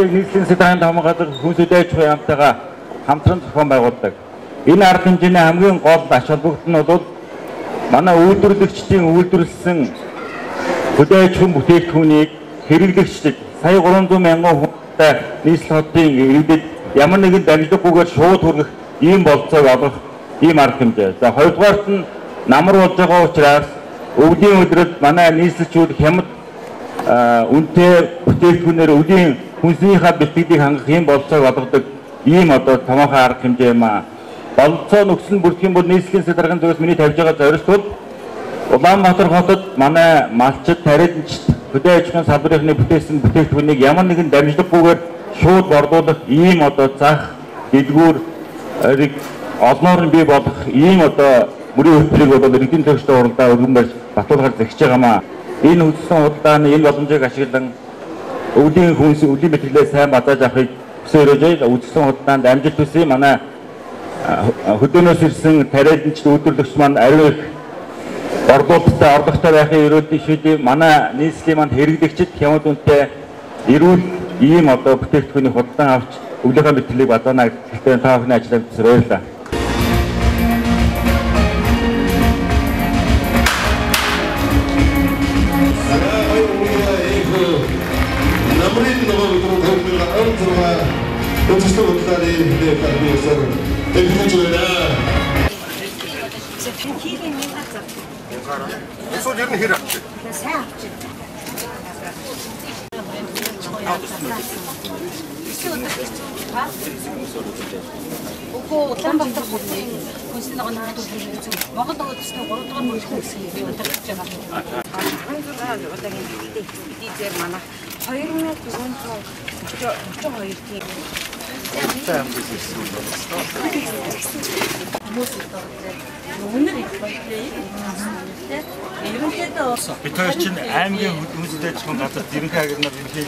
нийслэлийн сэдвийн хамгаалалт хүнсэдэж буй хамтаага хамтран зохион байгуулдаг. Энэ арга хэмжээний хамгийн гол ач холбогдол нь бол манай үйлдвэрлэгчдийн үйлдвэрлэсэн хөдөөж хүн бүтээгдэхүүнийг хэрэглэгчид сая 300 мянган хүнтэй нийслэл хотын иргэдэд ямар нэгэн дамжлаггүйгээр шууд хүргэх ийм болцоог олгох ийм арга хэмжээ. За хоёрдугаарт нь намар болж байгаа учраас өвлийн өдрөд манай нийслэлчүүд хямд үнэтэй бүтээгдэхүүнээр өвлийн хүнсийнхаа бэлтгэдийг хангах ийм болцоог олгодог ийм одоо томоохон арга хэмжээ юм аа. Болцоо нөхцөл бүрдэх юм бол нийслэлийн сэдаргын зүгээс миний тавьж байгаа зорилт бол Улаанбаатар хотод манай малчид, тариаланчид хөдөө аж ахуйн салбарын бүтээсэн бүтээгдэхүүнийг ямар нэгэн дамжлаггүйгээр шууд борлуулах ийм одоо зах дэлгүүрийг олноор нь бий болох ийм одоо мөрийн хөтөлбөрийг бол иргэдийн төлөвшөлтөд уралдаа өргөн барьж батлуулахар зэгсэж байгаамаа. Энэ хөдөлсөн худлааны энэ боломжийг ашиглан өвлийн хүнс өвлийн бэтгэлээ сайн базааж авахыг хүсээрэж үзсэн худлаанд амжилт хүсье. Манай хөдөөнөөс ирсэн тариаланчид үйлдвэрлэгч маань ариун их орлуулалттай орлоготой байхын ерөөдийн шийдвэр манай нийслэлийн манд хэрэглэгчид хямд үнэтэй эрүүл ийм одоо бүтээгдэхүүний худалдан авч өвлийнхаа бэлтгэлийг базаана гэхдээ та бүхний ажлыг баярлалаа. Эсвэл ер нь хэр авчих? Сайн авчих. Үгүй Улаанбаатар хотын хүнсний ногоон нөхдөд Монгол нөгөө төсний 3 дугаар мөрөх хэсгийг би удирдах гэж байгаа. 16 удаагийн дизээр манай 2432 тийм. Бид хоёр чинь аймгийн хүнстэй ажихуйн газарт ерөнхий аграар ерөнхий